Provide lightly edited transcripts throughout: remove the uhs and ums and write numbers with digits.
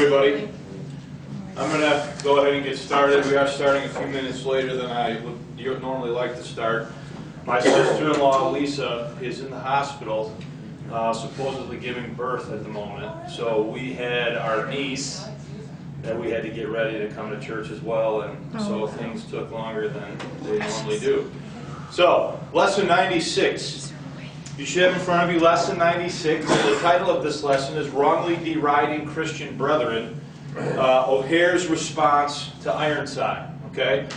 everybody. I'm going to go ahead and get started. We are starting a few minutes later than I would normally like to start. My sister-in-law, Lisa, is in the hospital, supposedly giving birth at the moment. So we had our niece that we had to get ready to come to church as well, and so things took longer than they normally do. So, Lesson 96. You should have in front of you Lesson 96. The title of this lesson is Wrongly Deriding Christian Brethren, O'Hare's Response to Ironside. Okay?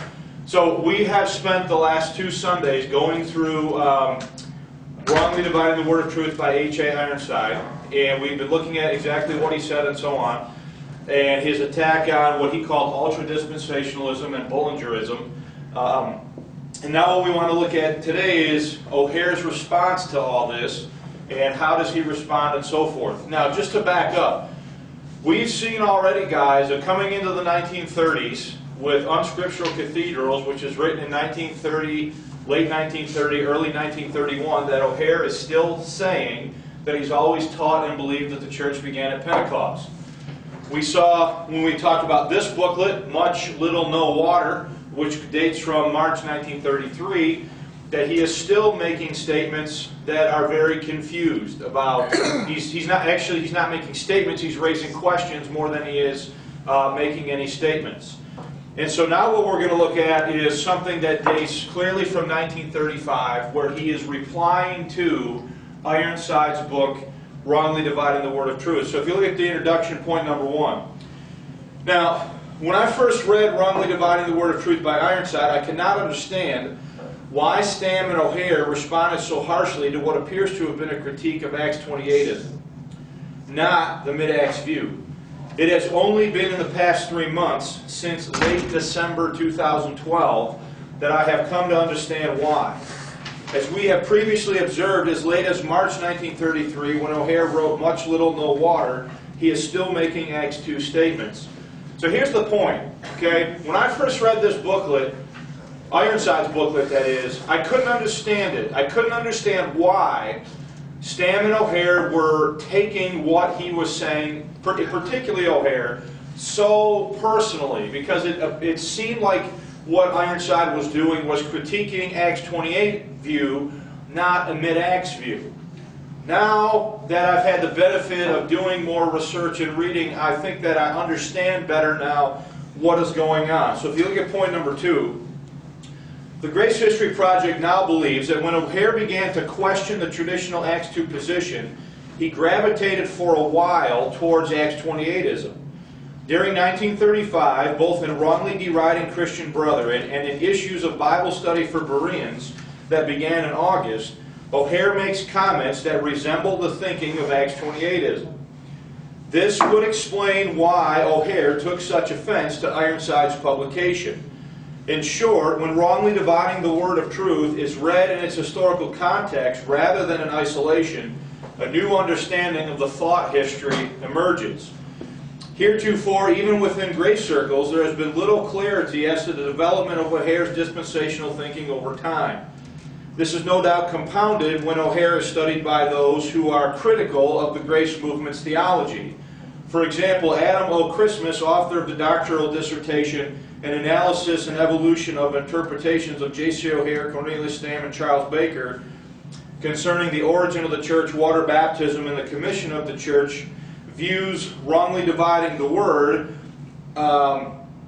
So we have spent the last 2 Sundays going through Wrongly Dividing the Word of Truth by H.A. Ironside, and we've been looking at exactly what he said and so on, and his attack on what he called ultra-dispensationalism and Bullingerism. And now what we want to look at today is O'Hare's response to all this, and how does he respond and so forth. Now, just to back up, we've seen already, guys, that coming into the 1930s with Unscriptural Cathedrals, which is written in 1930, late 1930, early 1931, that O'Hare is still saying that he's always taught and believed that the church began at Pentecost. We saw, when we talked about this booklet, Much Little No Water, which dates from March 1933, that he is still making statements that are very confused about. He's not making statements, he's raising questions more than he is making any statements. And so now what we're going to look at is something that dates clearly from 1935, where he is replying to Ironside's book, Wrongly Dividing the Word of Truth. So if you look at the introduction, point number 1. Now, when I first read Wrongly Dividing the Word of Truth by Ironside, I could not understand why Stam and O'Hare responded so harshly to what appears to have been a critique of Acts 28ism, not the mid-Acts view. It has only been in the past 3 months, since late December 2012, that I have come to understand why. As we have previously observed, as late as March 1933, when O'Hare wrote Much Little No Water, he is still making Acts 2 statements. So here's the point, okay? When I first read this booklet, Ironside's booklet that is, I couldn't understand it. I couldn't understand why Stam and O'Hare were taking what he was saying, particularly O'Hare, so personally, because it seemed like what Ironside was doing was critiquing Acts 28 view, not a mid-Acts view. Now that I've had the benefit of doing more research and reading, I think that I understand better now what is going on. So if you look at point number 2, the Grace History Project now believes that when O'Hare began to question the traditional Acts 2 position, he gravitated for a while towards Acts 28ism. During 1935, both in Wrongly Deriding Christian Brethren and in issues of Bible study for Bereans that began in August, O'Hare makes comments that resemble the thinking of Acts 28ism. This would explain why O'Hare took such offense to Ironside's publication. In short, when Wrongly Dividing the Word of Truth is read in its historical context rather than in isolation, a new understanding of the thought history emerges. Heretofore, even within grace circles, there has been little clarity as to the development of O'Hare's dispensational thinking over time. This is no doubt compounded when O'Hare is studied by those who are critical of the grace movement's theology. For example, Adam O. Christmas, author of the doctoral dissertation, An Analysis and Evolution of Interpretations of J.C. O'Hare, Cornelius Stam, and Charles Baker, concerning the origin of the church, water baptism, and the commission of the church, views Wrongly Dividing the Word, as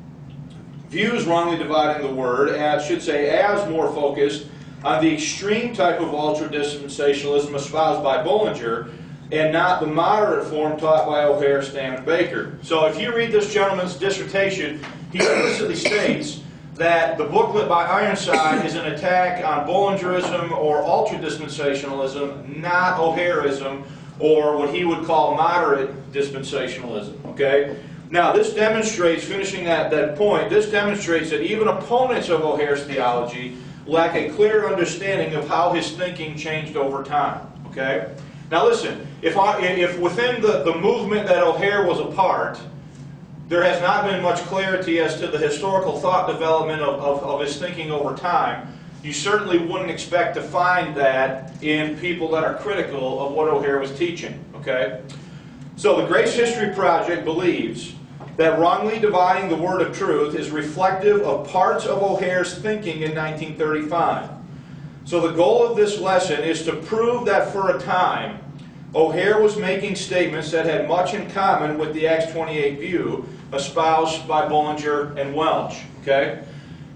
more focused on the extreme type of ultra-dispensationalism espoused by Bullinger, and not the moderate form taught by O'Hare, Stam, and Baker. So if you read this gentleman's dissertation, he explicitly states that the booklet by Ironside is an attack on Bullingerism or ultra-dispensationalism, not O'Hareism, or what he would call moderate dispensationalism. Okay? Now this demonstrates, finishing that point, this demonstrates that even opponents of O'Hare's theology lack a clear understanding of how his thinking changed over time. Okay? Now listen, if within the movement that O'Hare was a part, there has not been much clarity as to the historical thought development of his thinking over time, you certainly wouldn't expect to find that in people that are critical of what O'Hare was teaching. Okay? So the Grace History Project believes that wrongly dividing the word of truth is reflective of parts of O'Hare's thinking in 1935. So the goal of this lesson is to prove that for a time, O'Hare was making statements that had much in common with the Acts 28 view espoused by Bullinger and Welch. Okay?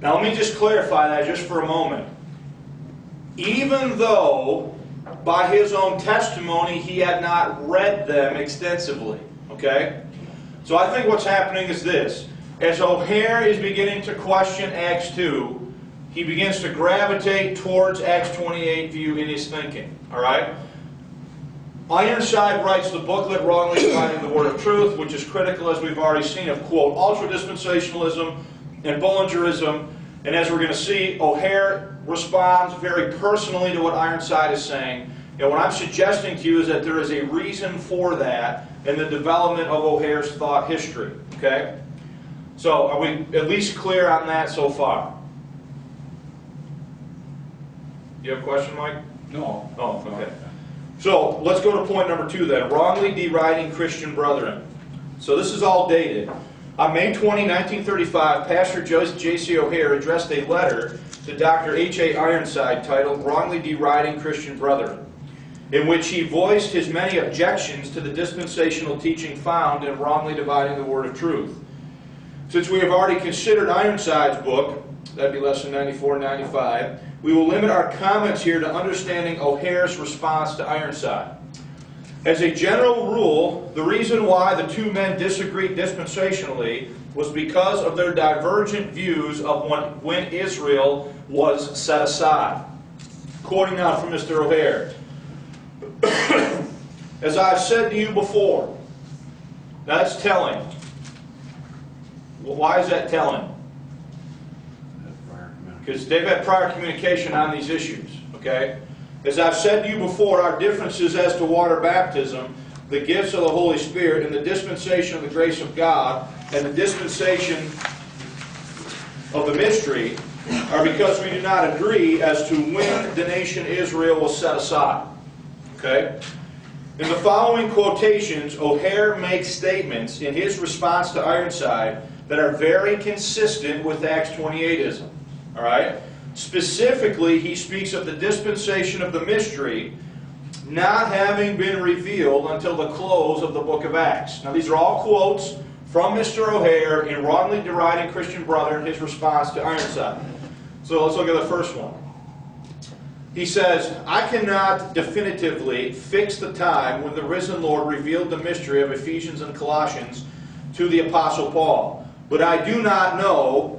Now let me just clarify that just for a moment. Even though, by his own testimony, he had not read them extensively. Okay? So I think what's happening is this. As O'Hare is beginning to question Acts 2, he begins to gravitate towards Acts 28 view in his thinking. Alright? Ironside writes the booklet, Wrongly Dividing the Word of Truth, which is critical, as we've already seen, of, quote, ultra-dispensationalism and Bullingerism. And as we're going to see, O'Hare responds very personally to what Ironside is saying. And what I'm suggesting to you is that there is a reason for that in the development of O'Hare's thought history. Okay? So, are we at least clear on that so far? You have a question, Mike? No. Oh, okay. So, let's go to point number 2 then. Wrongly deriding Christian brethren. So this is all dated. On May 20, 1935, Pastor J.C. O'Hare addressed a letter to Dr. H.A. Ironside titled Wrongly Deriding Christian Brethren, in which he voiced his many objections to the dispensational teaching found in Wrongly Dividing the Word of Truth. Since we have already considered Ironside's book, that'd be lesson 94 and 95, we will limit our comments here to understanding O'Hare's response to Ironside. As a general rule, the reason why the two men disagreed dispensationally was because of their divergent views of when Israel was set aside. Quoting now from Mr. O'Hare. As I've said to you before, that's telling. Well, why is that telling? Because they've had prior communication on these issues. Okay? As I've said to you before, our differences as to water baptism, the gifts of the Holy Spirit, and the dispensation of the grace of God, and the dispensation of the mystery, are because we do not agree as to when the nation Israel was set aside. Okay? In the following quotations, O'Hare makes statements in his response to Ironside that are very consistent with Acts 28ism. All right? Specifically, he speaks of the dispensation of the mystery not having been revealed until the close of the book of Acts. Now, these are all quotes from Mr. O'Hare in Wrongly Deriding Christian Brethren, his response to Ironside. So let's look at the first one. He says, I cannot definitively fix the time when the risen Lord revealed the mystery of Ephesians and Colossians to the Apostle Paul. But I do know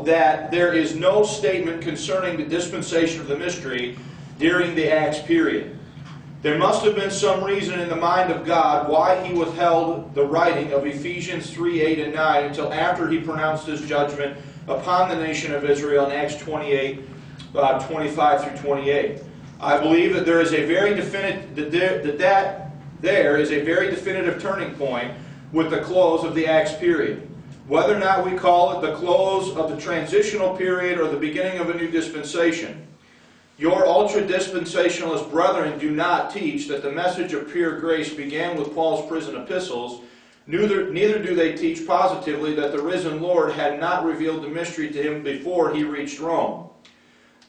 that there is no statement concerning the dispensation of the mystery during the Acts period. There must have been some reason in the mind of God why he withheld the writing of Ephesians 3, 8, and 9 until after he pronounced his judgment upon the nation of Israel in Acts 28, 25 through 28. I believe that there is a very definitive turning point with the close of the Acts period. Whether or not we call it the close of the transitional period or the beginning of a new dispensation. Your ultra-dispensationalist brethren do not teach that the message of pure grace began with Paul's prison epistles. Neither do they teach positively that the risen Lord had not revealed the mystery to him before he reached Rome.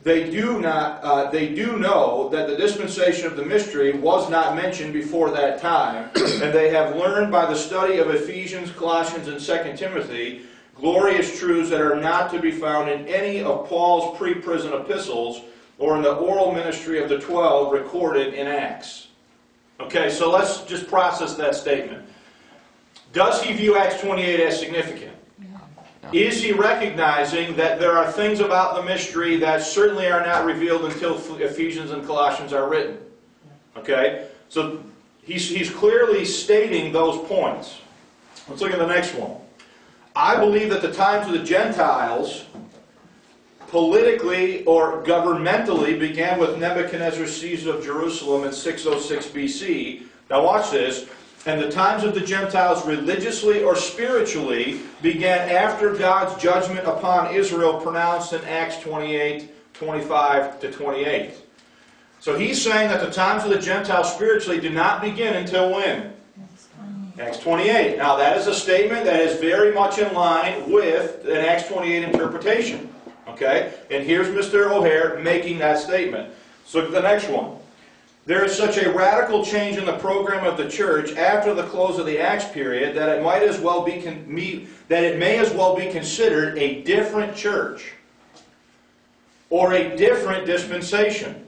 They do know that the dispensation of the mystery was not mentioned before that time, and they have learned by the study of Ephesians, Colossians, and 2 Timothy glorious truths that are not to be found in any of Paul's pre-prison epistles or in the oral ministry of the 12 recorded in Acts. Okay, so let's just process that statement. Does he view Acts 28 as significant? Is he recognizing that there are things about the mystery that certainly are not revealed until Ephesians and Colossians are written? Okay? So he's clearly stating those points. Let's look at the next one. I believe that the times of the Gentiles, politically or governmentally, began with Nebuchadnezzar, Caesar of Jerusalem in 606 BC. Now watch this. And the times of the Gentiles, religiously or spiritually, began after God's judgment upon Israel pronounced in Acts 28, 25 to 28. So he's saying that the times of the Gentiles spiritually did not begin until when? Acts 28. Now that is a statement that is very much in line with an Acts 28 interpretation. Okay? And here's Mr. O'Hare making that statement. Let's look at the next one. There is such a radical change in the program of the church after the close of the Acts period that it may as well be considered a different church or a different dispensation.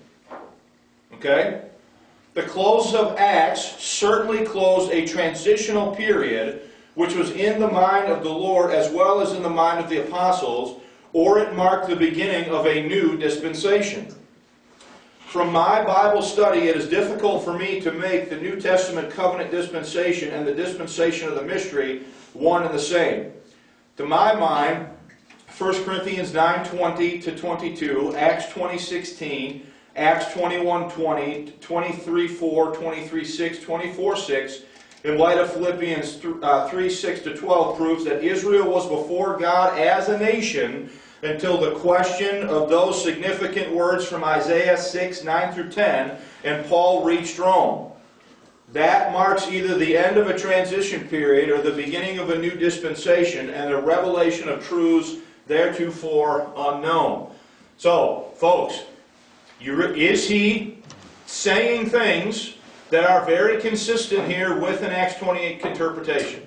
Okay? The close of Acts certainly closed a transitional period which was in the mind of the Lord as well as in the mind of the apostles, or it marked the beginning of a new dispensation. From my Bible study, it is difficult for me to make the New Testament covenant dispensation and the dispensation of the mystery one and the same. To my mind, 1 Corinthians 9:20-22, Acts 20:16, Acts 21:20, 23:4, 23:6, 24:6, in light of Philippians 3:6-12, proves that Israel was before God as a nation until the question of those significant words from Isaiah 6:9-10, and Paul reached Rome. That marks either the end of a transition period or the beginning of a new dispensation and a revelation of truths theretofore unknown. So, folks, is he saying things that are very consistent here with an Acts 28 interpretation?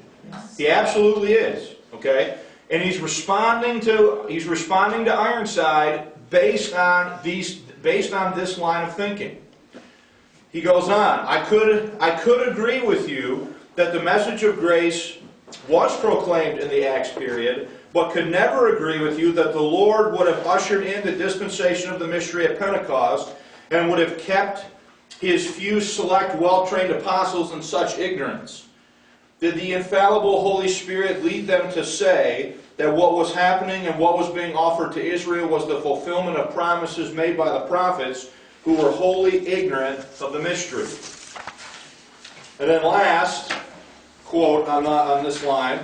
He absolutely is. Okay? And he's responding to Ironside based on this line of thinking. He goes on, I could agree with you that the message of grace was proclaimed in the Acts period, but could never agree with you that the Lord would have ushered in the dispensation of the mystery at Pentecost and would have kept his few select well-trained apostles in such ignorance. Did the infallible Holy Spirit lead them to say that what was happening and what was being offered to Israel was the fulfillment of promises made by the prophets who were wholly ignorant of the mystery? And then last quote on this line,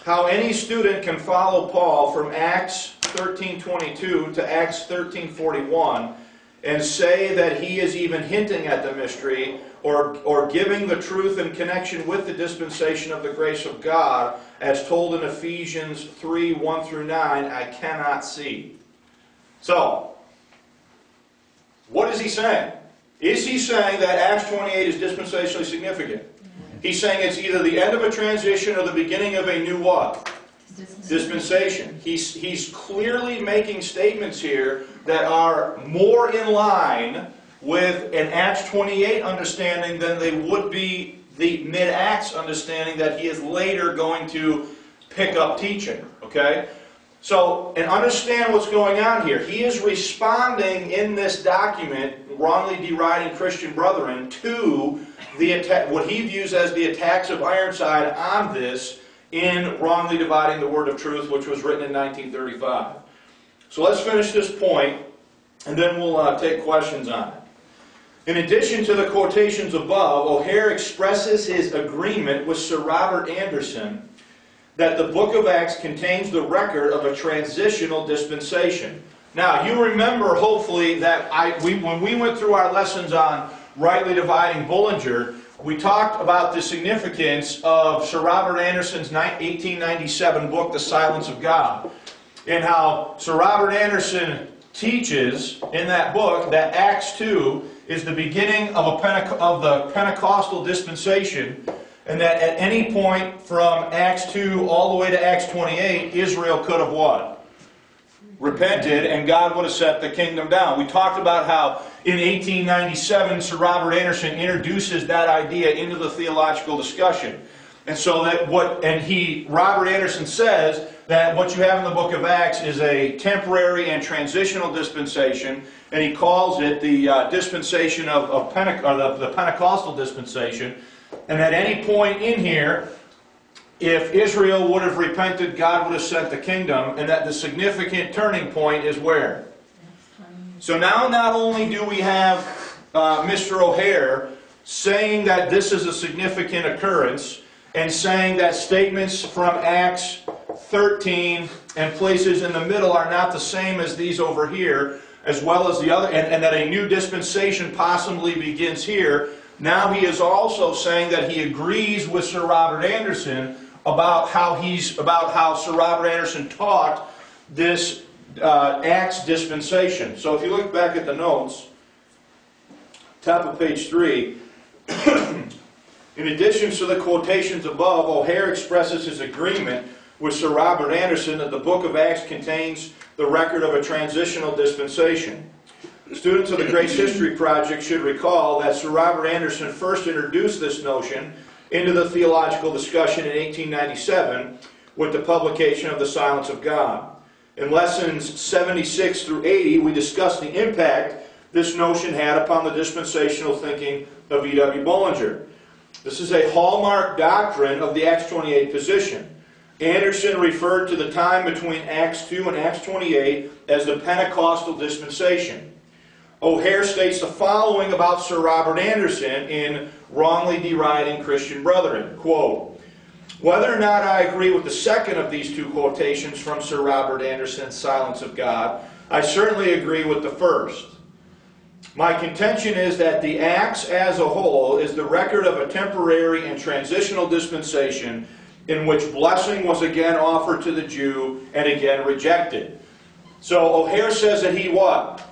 how any student can follow Paul from Acts 13:22 to Acts 13:41 and say that he is even hinting at the mystery or giving the truth in connection with the dispensation of the grace of God as told in Ephesians 3:1-9, I cannot see. So, what is he saying? Is he saying that Acts 28 is dispensationally significant? He's saying it's either the end of a transition or the beginning of a new what? Dispensation. He's clearly making statements here that are more in line with an Acts 28 understanding than they would be the mid-Acts understanding that he is later going to pick up teaching. Okay? So, and understand what's going on here. He is responding in this document, wrongly deriding Christian brethren, to what he views as the attacks of Ironside on this in wrongly dividing the word of truth, which was written in 1935. So let's finish this point, and then we'll take questions on it. In addition to the quotations above, O'Hare expresses his agreement with Sir Robert Anderson that the book of Acts contains the record of a transitional dispensation. Now, you remember, hopefully, that when we went through our lessons on rightly dividing Bullinger, we talked about the significance of Sir Robert Anderson's 1897 book, The Silence of God, and how Sir Robert Anderson teaches in that book that Acts 2 is the beginning of the Pentecostal dispensation, and that at any point from Acts 2 all the way to Acts 28, Israel could have what? Repented, and God would have set the kingdom down. We talked about how in 1897 Sir Robert Anderson introduces that idea into the theological discussion. And so Robert Anderson says that what you have in the book of Acts is a temporary and transitional dispensation, and he calls it the dispensation of the Pentecostal dispensation. And at any point in here, if Israel would have repented, God would have sent the kingdom, and that the significant turning point is where? So now not only do we have Mr. O'Hare saying that this is a significant occurrence, and saying that statements from Acts 13 and places in the middle are not the same as these over here, as well as the other, and that a new dispensation possibly begins here. Now he is also saying that he agrees with Sir Robert Anderson about how Sir Robert Anderson taught this Acts dispensation. So if you look back at the notes, top of page 3, in addition to the quotations above, O'Hare expresses his agreement with Sir Robert Anderson that the book of Acts contains the record of a transitional dispensation. Students of the Grace History Project should recall that Sir Robert Anderson first introduced this notion into the theological discussion in 1897 with the publication of The Silence of God. In lessons 76 through 80, we discussed the impact this notion had upon the dispensational thinking of E.W. Bullinger. This is a hallmark doctrine of the Acts 28 position. Anderson referred to the time between Acts 2 and Acts 28 as the Pentecostal dispensation. O'Hare states the following about Sir Robert Anderson in Wrongly Deriding Christian Brethren. Quote, "Whether or not I agree with the second of these two quotations from Sir Robert Anderson's Silence of God, I certainly agree with the first. My contention is that the Acts as a whole is the record of a temporary and transitional dispensation in which blessing was again offered to the Jew and again rejected." So O'Hare says that he what?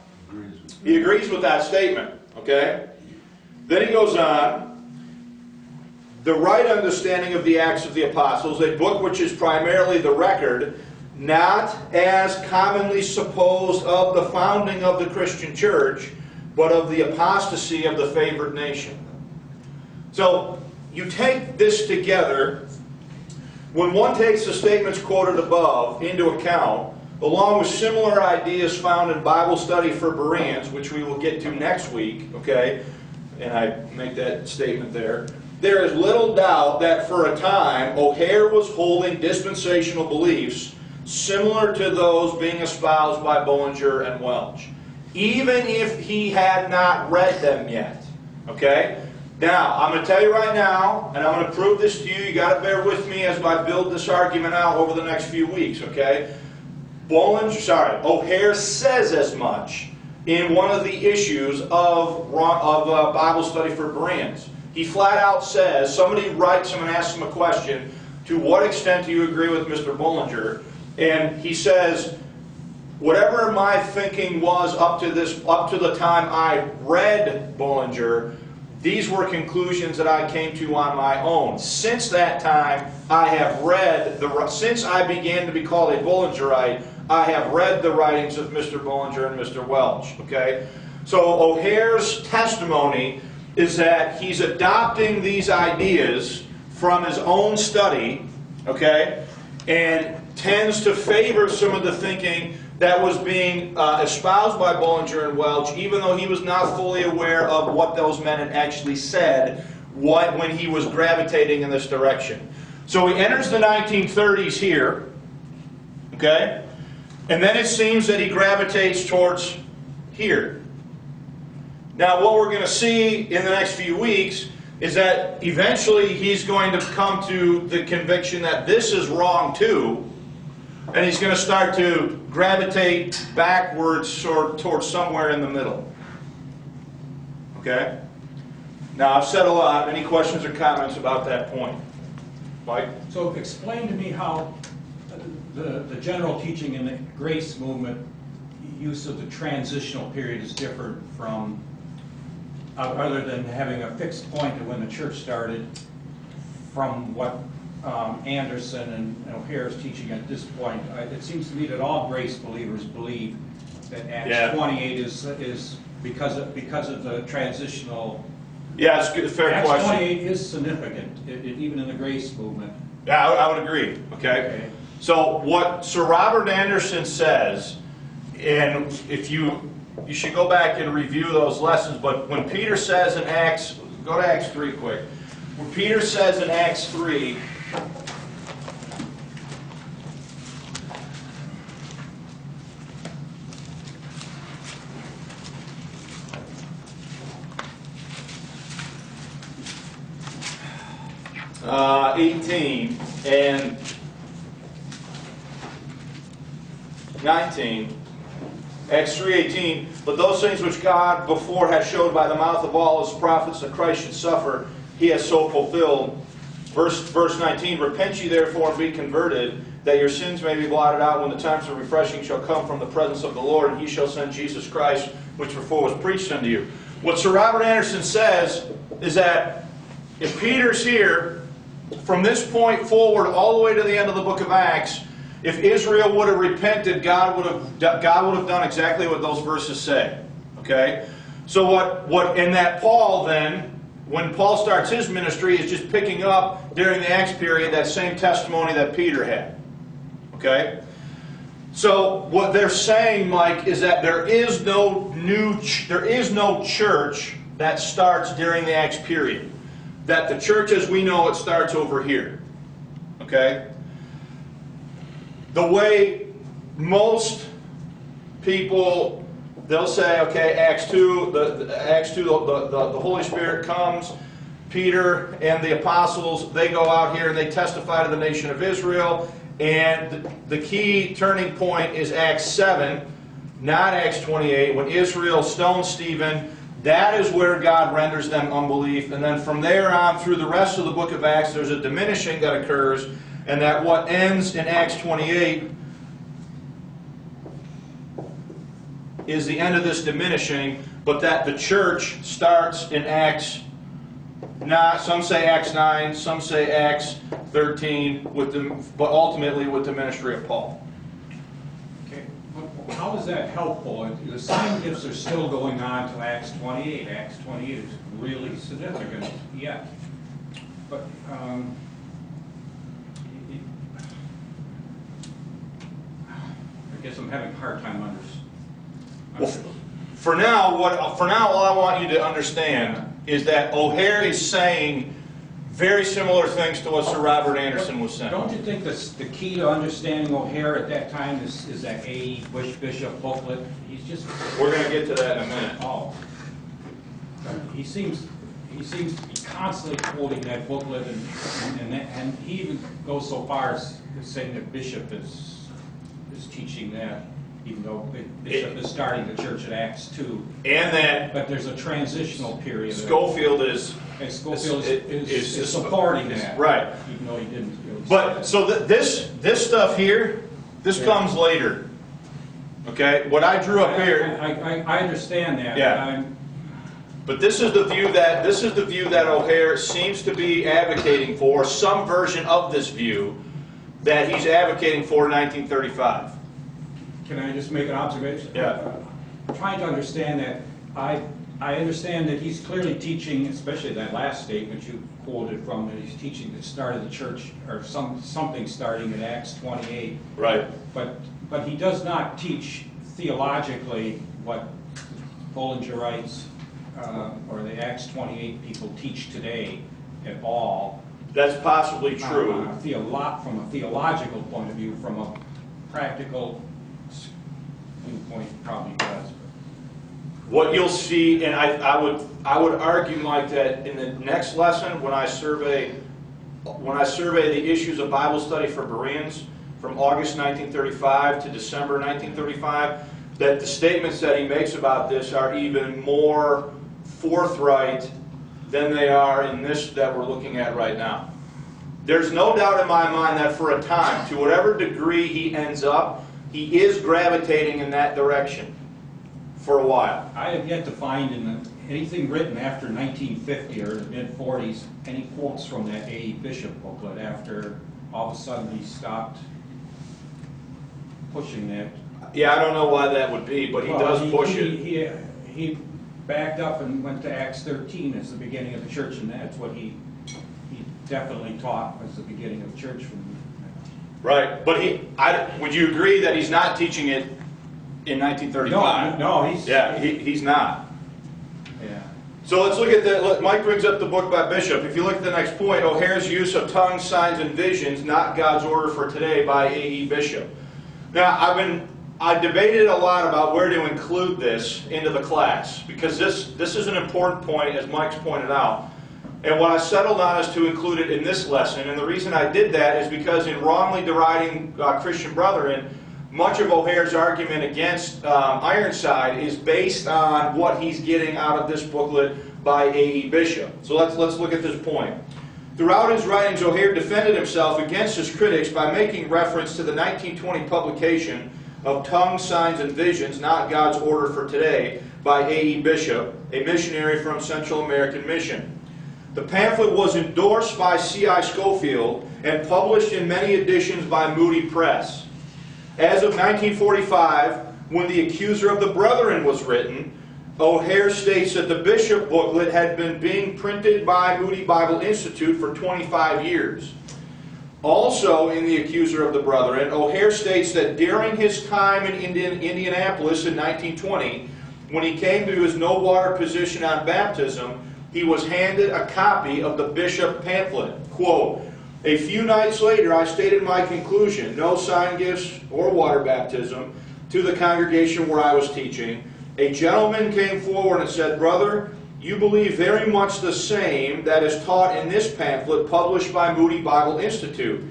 He agrees with that statement. Okay? Then he goes on. The right understanding of the Acts of the Apostles, a book which is primarily the record, not as commonly supposed of the founding of the Christian church, but of the apostasy of the favored nation. So, you take this together, when one takes the statements quoted above into account, along with similar ideas found in Bible Study for Bereans, which we will get to next week, okay, and I make that statement there, there is little doubt that for a time O'Hare was holding dispensational beliefs similar to those being espoused by Bullinger and Welch, even if he had not read them yet. Okay? Now, I'm going to tell you right now, and I'm going to prove this to you. You got to bear with me as I build this argument out over the next few weeks. Okay? O'Hare says as much in one of the issues of Bible Study for Bereans. He flat out says, somebody writes him and asks him a question, to what extent do you agree with Mr. Bullinger? And he says, whatever my thinking was up to the time I read Bullinger, these were conclusions that I came to on my own. Since that time, I have read, since I began to be called a Bullingerite, I have read the writings of Mr. Bullinger and Mr. Welch. Okay? So O'Hare's testimony is that he's adopting these ideas from his own study, okay, and tends to favor some of the thinking that was being espoused by Bullinger and Welch, even though he was not fully aware of what those men had actually said when he was gravitating in this direction. So he enters the 1930s here, okay, and then it seems that he gravitates towards here. Now, what we're going to see in the next few weeks is that eventually he's going to come to the conviction that this is wrong too, and he's going to start to gravitate backwards or towards somewhere in the middle. Okay? Now, I've said a lot. Any questions or comments about that point? Mike? So explain to me how the general teaching in the grace movement, use of the transitional period is different from, other than having a fixed point of when the church started, from what Anderson and O'Hare is teaching at this point. It seems to me that all grace believers believe that Acts 28 is because of the transitional. Yeah, it's a fair Acts question. 28 is significant, even in the grace movement. Yeah, I would agree. Okay? So what Sir Robert Anderson says, and if you should go back and review those lessons, but when Peter says in Acts, go to Acts 3 quick. When Peter says in Acts 3, uh, 18 and 19, Acts 3:18, but those things which God before had showed by the mouth of all his prophets that Christ should suffer, he has so fulfilled. Verse 19, repent ye therefore and be converted, that your sins may be blotted out when the times of refreshing shall come from the presence of the Lord, and he shall send Jesus Christ, which before was preached unto you. What Sir Robert Anderson says is that if Peter's here, from this point forward all the way to the end of the book of Acts, if Israel would have repented, God would have done exactly what those verses say. Okay? So and that Paul then, when Paul starts his ministry, is just picking up during the Acts period that same testimony that Peter had. Okay? So what they're saying, Mike, is that there is no church that starts during the Acts period. That the church as we know it starts over here. Okay? The way most people, they'll say, okay, Acts 2, the Holy Spirit comes, Peter and the apostles, they go out here and they testify to the nation of Israel, and the key turning point is Acts 7, not Acts 28, when Israel stones Stephen. That is where God renders them unbelief, and then from there on through the rest of the book of Acts, there's a diminishing that occurs, and that what ends in Acts 28 is the end of this diminishing, but that the church starts in Acts, some say Acts 9, some say Acts 13, but ultimately with the ministry of Paul. Okay, how is that helpful? The sign gifts are still going on to Acts 28. Acts 28 is really significant yet. But I guess I'm having a hard time understanding. Well, for now, all I want you to understand is that O'Hare is saying very similar things to what Sir Robert Anderson was saying. Don't you think the key to understanding O'Hare at that time is that A. Bush Bishop booklet? We're going to get to that in a minute. Oh, he seems to be constantly quoting that booklet, and he even goes so far as saying that Bishop is teaching that, even though Bishop is starting the church at Acts 2. And that, but there's a transitional period. Schofield is supporting that, right? Even though he didn't. But so this stuff here, comes later. Okay, what I drew up here. I understand that. Yeah. But this is the view that O'Hare seems to be advocating for, some version of this view that he's advocating for in 1935. Can I just make an observation? Yeah. I'm trying to understand that. I understand that he's clearly teaching, especially that last statement you quoted from, that he's teaching the start of the church, or something starting in Acts 28. Right. But he does not teach theologically what Bollingerites or the Acts 28 people teach today at all. That's possibly true. From a theological point of view, from a practical viewpoint, probably does. What you'll see, and I would argue, Mike, that in the next lesson, when I survey the issues of Bible study for Bereans from August 1935 to December 1935, that the statements that he makes about this are even more forthright than they are in this that we're looking at right now. There's no doubt in my mind that for a time, to whatever degree he ends up, he is gravitating in that direction for a while. I have yet to find in anything written after 1950 or the mid-40s any quotes from that A. Bishop booklet after all of a sudden he stopped pushing that. Yeah, I don't know why that would be, but he does push it. He backed up and went to Acts 13 as the beginning of the church, and that's what he definitely taught as the beginning of the church. Right, but would you agree that he's not teaching it in 1935? No, he's not. Yeah. So let's look at that. Mike brings up the book by Bishop. If you look at the next point, O'Hare's use of tongues, signs, and visions, not God's order for today, by A.E. Bishop. Now, I debated a lot about where to include this into the class, because this is an important point, as Mike's pointed out. And what I settled on is to include it in this lesson. And the reason I did that is because in wrongly deriding Christian brethren, much of O'Hare's argument against Ironside is based on what he's getting out of this booklet by A.E. Bishop. So let's look at this point. Throughout his writings, O'Hare defended himself against his critics by making reference to the 1920 publication of Tongues, Signs, and Visions, Not God's Order for Today, by A.E. Bishop, a missionary from Central American Mission. The pamphlet was endorsed by C.I. Scofield and published in many editions by Moody Press. As of 1945, when The Accuser of the Brethren was written, O'Hare states that the Bishop booklet had been being printed by Moody Bible Institute for 25 years. Also in The Accuser of the Brethren, O'Hare states that during his time in Indianapolis in 1920, when he came to his no water position on baptism, he was handed a copy of the Bishop pamphlet. Quote, "A few nights later I stated my conclusion, no sign gifts or water baptism, to the congregation where I was teaching. A gentleman came forward and said, 'Brother, you believe very much the same that is taught in this pamphlet published by Moody Bible Institute.'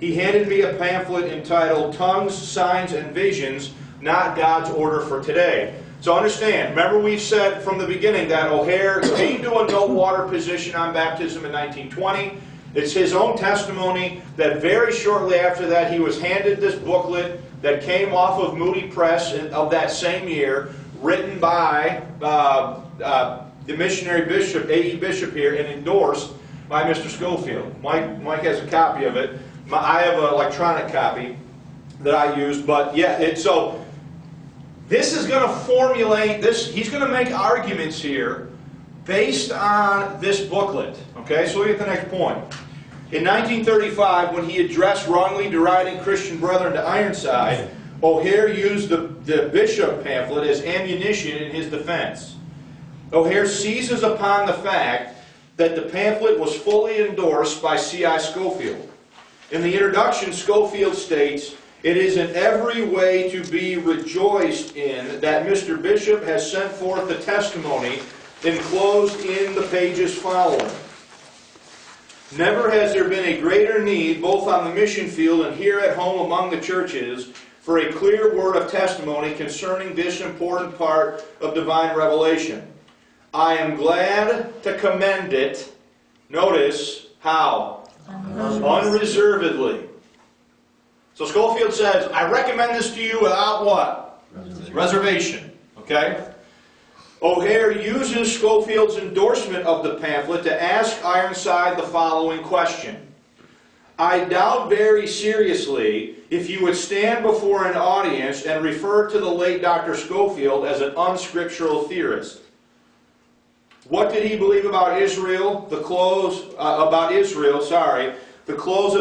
He handed me a pamphlet entitled Tongues, Signs, and Visions, Not God's Order for Today." So understand, remember we said from the beginning that O'Hare came to a no water position on baptism in 1920. It's his own testimony that very shortly after that he was handed this booklet that came off of Moody Press of that same year, written by the missionary bishop, A.E. Bishop here, and endorsed by Mr. Scofield. Mike has a copy of it. I have an electronic copy that I used, but yeah, so this is going to formulate this. He's going to make arguments here based on this booklet. Okay, so look at the next point. In 1935, when he addressed wrongly deriding Christian brethren to Ironside, O'Hare used the Bishop pamphlet as ammunition in his defense. O'Hare seizes upon the fact that the pamphlet was fully endorsed by C.I. Scofield. In the introduction, Scofield states, "It is in every way to be rejoiced in that Mr. Bishop has sent forth the testimony enclosed in the pages following. Never has there been a greater need, both on the mission field and here at home among the churches, for a clear word of testimony concerning this important part of divine revelation. I am glad to commend it." Notice how? Unreservedly. So Scofield says, I recommend this to you without what? Reservation. Okay? O'Hare uses Scofield's endorsement of the pamphlet to ask Ironside the following question. "I doubt very seriously if you would stand before an audience and refer to the late Dr. Scofield as an unscriptural theorist. What did he believe about Israel? The close of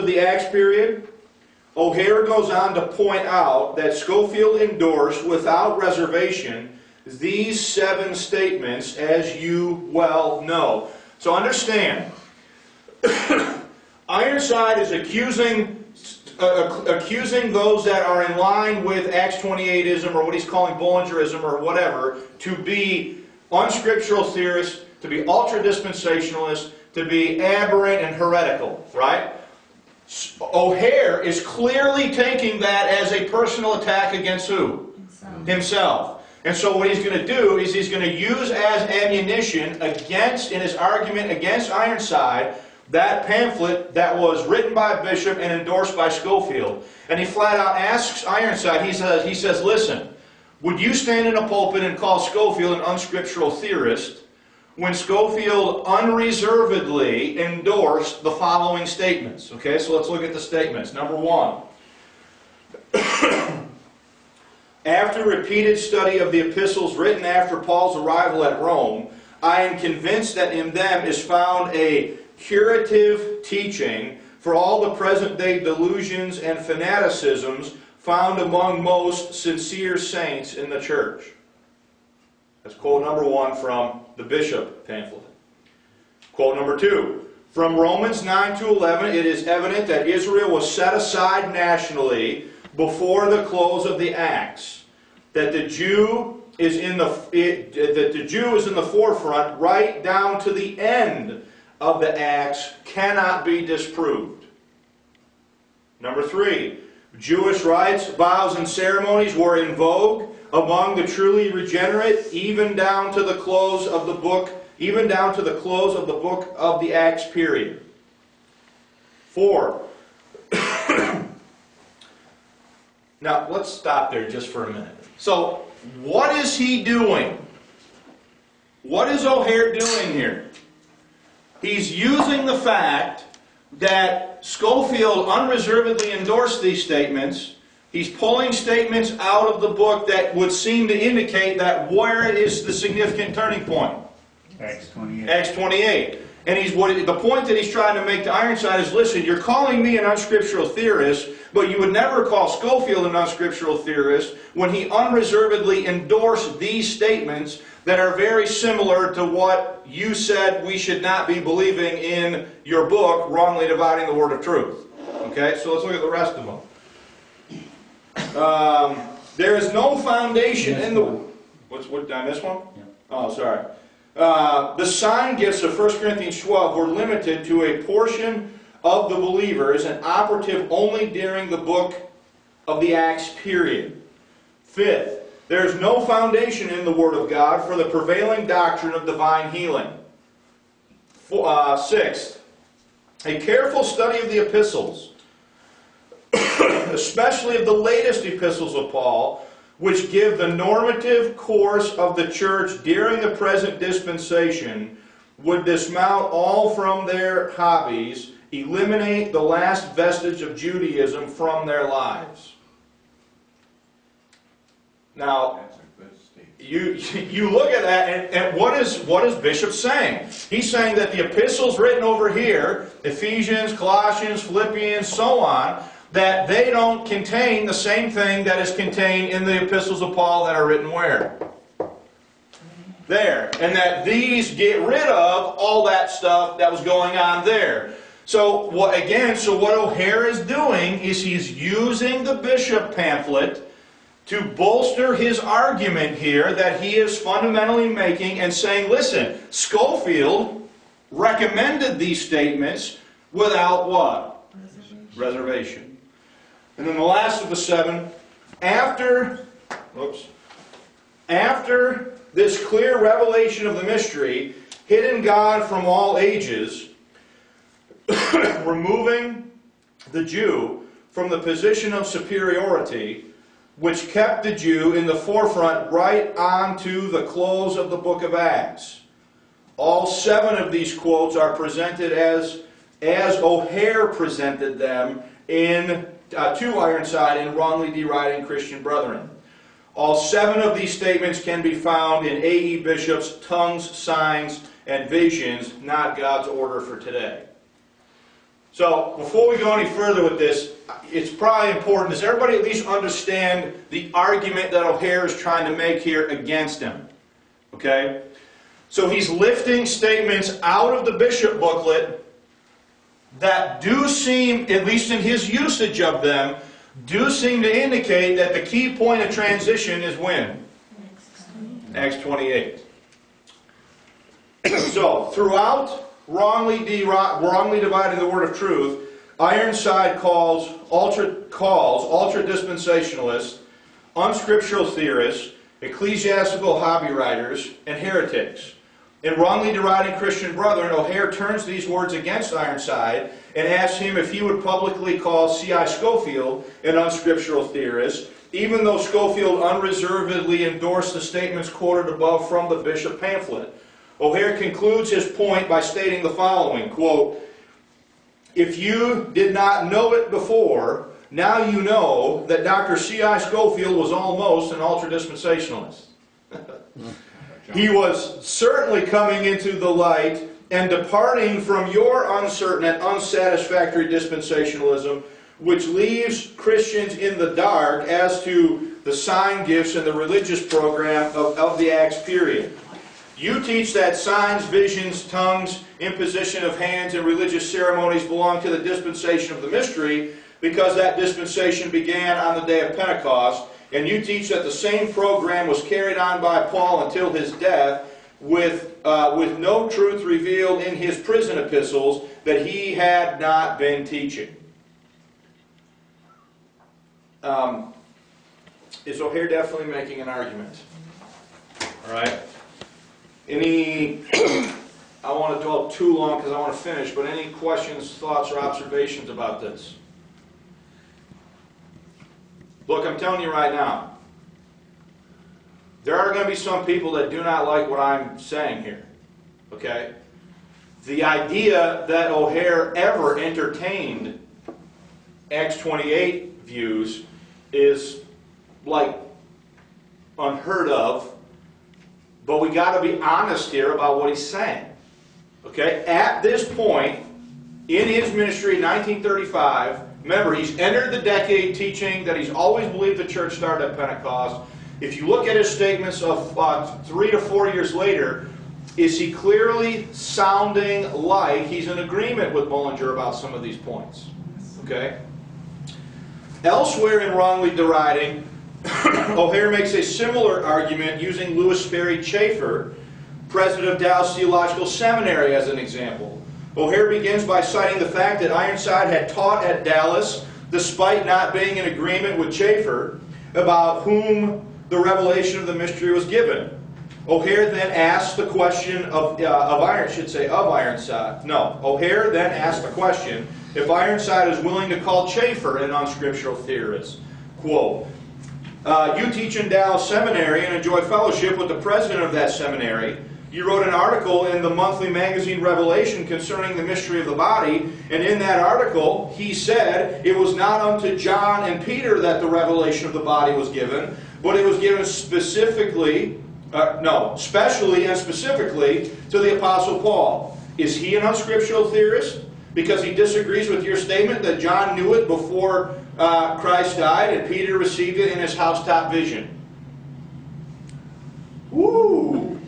the Acts period?" O'Hare goes on to point out that Scofield endorsed without reservation these 7 statements, as you well know. So understand, Ironside is accusing those that are in line with Acts 28ism, or what he's calling Bullingerism, or whatever, to be unscriptural theorists, to be ultra-dispensationalists, to be aberrant and heretical, right? O'Hare is clearly taking that as a personal attack against who? Himself. And so what he's going to do is he's going to use as ammunition against, in his argument against Ironside, that pamphlet that was written by a bishop and endorsed by Scofield. And he flat out asks Ironside, he says, listen, would you stand in a pulpit and call Scofield an unscriptural theorist when Scofield unreservedly endorsed the following statements? Okay, so let's look at the statements. Number 1. After repeated study of the epistles written after Paul's arrival at Rome, I am convinced that in them is found a curative teaching for all the present-day delusions and fanaticisms found among most sincere saints in the church. That's quote number 1 from the Bishop pamphlet. Quote number 2. From Romans 9 to 11, it is evident that Israel was set aside nationally before the close of the Acts. That the Jew is in the forefront right down to the end of the Acts cannot be disproved. Number 3. Jewish rites, vows, and ceremonies were in vogue among the truly regenerate, even down to the close of the book of the Acts period. 4. Now, let's stop there just for a minute. So, what is he doing? What is O'Haire doing here? He's using the fact that Scofield unreservedly endorsed these statements. He's pulling statements out of the book that would seem to indicate that where is the significant turning point? Acts 28. Acts 28. And the point that he's trying to make to Ironside is, listen, you're calling me an unscriptural theorist, but you would never call Scofield an unscriptural theorist when he unreservedly endorsed these statements that are very similar to what you said we should not be believing in your book, Wrongly Dividing the Word of Truth. Okay, so let's look at the rest of them. There is no foundation in the... Did I miss one? Yeah. Oh, sorry. The sign gifts of 1 Corinthians 12 were limited to a portion of the believers and operative only during the book of the Acts period. 5th, there is no foundation in the Word of God for the prevailing doctrine of divine healing. 6th, a careful study of the epistles, especially of the latest epistles of Paul, which give the normative course of the church during the present dispensation, would dismount all from their hobbies, eliminate the last vestige of Judaism from their lives. Now, you look at that, and what is Bishop saying? He's saying that the epistles written over here, Ephesians, Colossians, Philippians, so on, that they don't contain the same thing that is contained in the epistles of Paul that are written where? There. And that these get rid of all that stuff that was going on there. So what O'Haire is doing is he's using the Bishop pamphlet to bolster his argument here that he is fundamentally making and saying, listen, Scofield recommended these statements without what? Reservation. And then the last of the 7, after this clear revelation of the mystery, hidden God from all ages, removing the Jew from the position of superiority, which kept the Jew in the forefront right on to the close of the book of Acts. All 7 of these quotes are presented as O'Haire presented them to Ironside in Wrongly Deriding Christian Brethren. All 7 of these statements can be found in A.E. Bishop's Tongues, Signs, and Visions, Not God's Order for Today. So, before we go any further with this, it's probably important. Does everybody at least understand the argument that O'Haire is trying to make here against him? Okay? So he's lifting statements out of the Bishop booklet that do seem, at least in his usage of them, do seem to indicate that the key point of transition is when? Acts 28. So, throughout Wrongly Dividing the Word of Truth, Ironside calls ultra-dispensationalists, unscriptural theorists, ecclesiastical hobby writers, and heretics. In Wrongly Deriding Christian Brethren, O'Haire turns these words against Ironside and asks him if he would publicly call C.I. Scofield an unscriptural theorist, even though Scofield unreservedly endorsed the statements quoted above from the Bishop pamphlet. O'Haire concludes his point by stating the following, quote, "If you did not know it before, now you know that Dr. C.I. Scofield was almost an ultra-dispensationalist." He was certainly coming into the light and departing from your uncertain and unsatisfactory dispensationalism, which leaves Christians in the dark as to the sign gifts and the religious program of the Acts period. You teach that signs, visions, tongues, imposition of hands, and religious ceremonies belong to the dispensation of the mystery because that dispensation began on the day of Pentecost, and you teach that the same program was carried on by Paul until his death with no truth revealed in his prison epistles that he had not been teaching. is O'Hare definitely making an argument? All right. I want to dwell too long because I want to finish, but any questions, thoughts, or observations about this? Look, I'm telling you right now, there are going to be some people that do not like what I'm saying here. Okay? The idea that O'Hare ever entertained Acts 28 views is like unheard of, but we got to be honest here about what he's saying. Okay? At this point in his ministry in 1935, remember, he's entered the decade teaching that he's always believed the church started at Pentecost. If you look at his statements of 3 to 4 years later, is he clearly sounding like he's in agreement with Bullinger about some of these points? Okay? Elsewhere in Wrongly Deriding, O'Hare makes a similar argument using Louis Sperry Chafer, president of Dallas Theological Seminary, as an example. O'Hare begins by citing the fact that Ironside had taught at Dallas, despite not being in agreement with Chafer, about whom the revelation of the mystery was given. O'Hare then asks the question Ironside. No, O'Hare then asks the question if Ironside is willing to call Chafer an unscriptural theorist. Quote, you teach in Dallas Seminary and enjoy fellowship with the president of that seminary. You wrote an article in the monthly magazine Revelation concerning the mystery of the body, and in that article he said it was not unto John and Peter that the revelation of the body was given, but it was given specially and specifically to the Apostle Paul. Is he an unscriptural theorist? Because he disagrees with your statement that John knew it before Christ died and Peter received it in his housetop vision. Woo!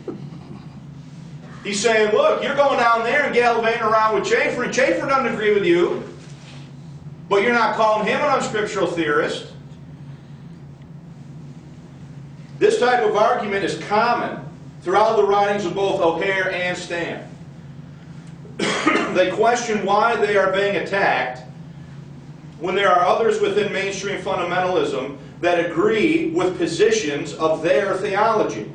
He's saying, look, you're going down there and gallivanting around with Chafer, and Chafer doesn't agree with you, but you're not calling him an unscriptural theorist. This type of argument is common throughout the writings of both O'Hare and Stam. They question why they are being attacked when there are others within mainstream fundamentalism that agree with positions of their theology.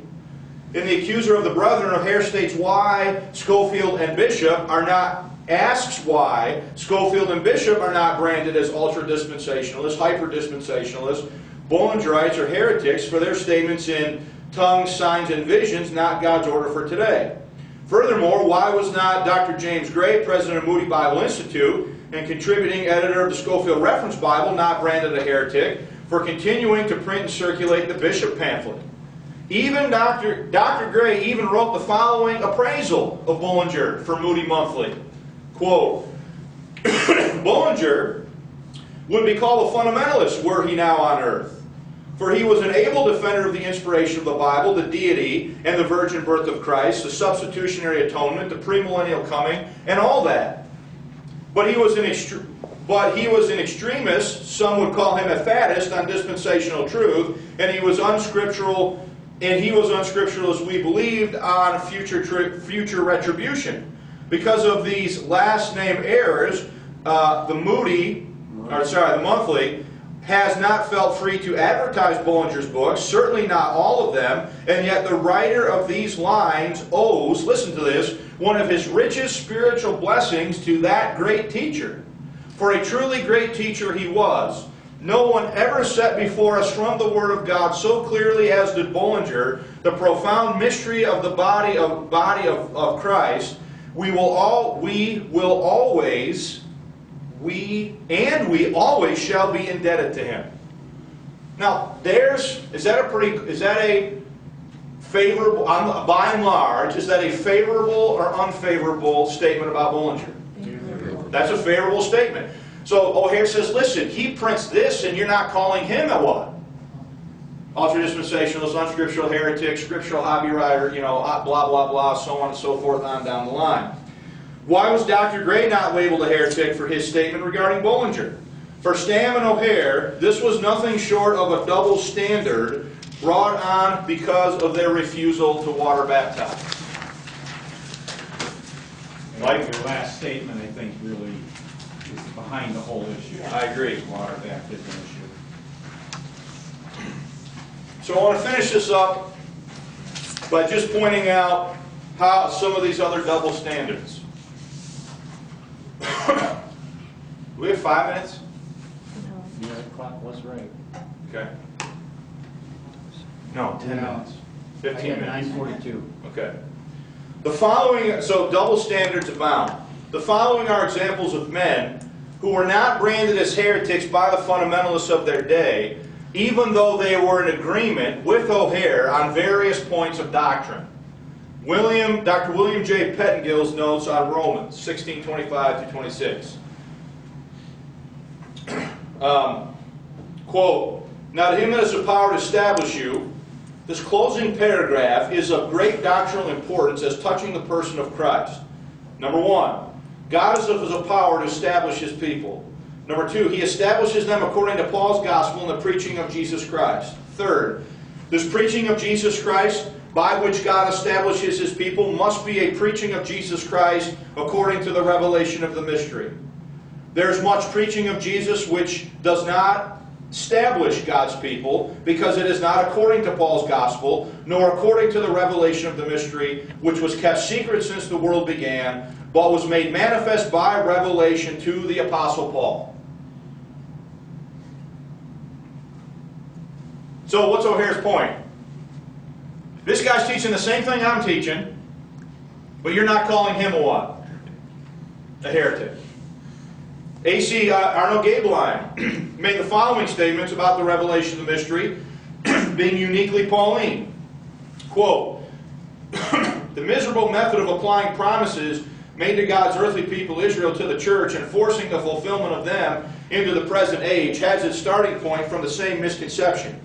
In The Accuser of the Brethren, O'Hare states why Scofield and Bishop are not, asks why Scofield and Bishop are not branded as ultra-dispensationalists, hyper-dispensationalists, Bullingerites, or heretics for their statements in Tongues, Signs, and Visions, not God's order for today. Furthermore, why was not Dr. James Gray, president of Moody Bible Institute and contributing editor of the Scofield Reference Bible, not branded a heretic for continuing to print and circulate the Bishop pamphlet? Even Dr. Gray even wrote the following appraisal of Bullinger for Moody Monthly. Quote, Bullinger would be called a fundamentalist were he now on earth, for he was an able defender of the inspiration of the Bible, the deity and the virgin birth of Christ, the substitutionary atonement, the premillennial coming, and all that. But he was an extremist, some would call him a faddist on dispensational truth, and he was unscriptural, as we believed on future retribution. Because of these last name errors, the Monthly has not felt free to advertise Bullinger's books, certainly not all of them, and yet the writer of these lines owes, listen to this, one of his richest spiritual blessings to that great teacher. For a truly great teacher he was. No one ever set before us from the Word of God so clearly as did Bullinger the profound mystery of the body of Christ. We always shall be indebted to him. Now, is that a favorable, by and large, is that a favorable or unfavorable statement about Bullinger? Favorable. That's a favorable statement. So O'Hare says, listen, he prints this and you're not calling him a what? Ultra-dispensationalist, unscriptural heretic, scriptural hobby rider, blah, blah, blah, so on and so forth on down the line. Why was Dr. Gray not labeled a heretic for his statement regarding Bullinger? For Stam and O'Hare, this was nothing short of a double standard brought on because of their refusal to water baptize. Like your last statement, I think, really is behind the whole issue. I agree. Water baptism issue. So I want to finish this up by just pointing out how some of these other double standards. Do we have 5 minutes? Yeah, the clock was right. Okay. No, 10 minutes. 15 I got minutes. 9:42. Okay. The following, so double standards abound. The following are examples of men who were not branded as heretics by the fundamentalists of their day, even though they were in agreement with O'Hare on various points of doctrine. Dr. William J. Pettengill's notes on Romans 16:25-26. Quote, "Now to him that has the power to establish you," this closing paragraph is of great doctrinal importance as touching the person of Christ. Number one, God is of his power to establish his people. Number two, he establishes them according to Paul's gospel and the preaching of Jesus Christ. Third, this preaching of Jesus Christ by which God establishes his people must be a preaching of Jesus Christ according to the revelation of the mystery. There is much preaching of Jesus which does not establish God's people because it is not according to Paul's gospel, nor according to the revelation of the mystery, which was kept secret since the world began, but was made manifest by revelation to the Apostle Paul. So what's O'Hare's point? This guy's teaching the same thing I'm teaching, but you're not calling him a what? A heretic. A.C. Arnold Gaebelein made the following statements about the revelation of the mystery being uniquely Pauline. Quote, "The miserable method of applying promises made to God's earthly people Israel to the church and forcing the fulfillment of them into the present age has its starting point from the same misconception.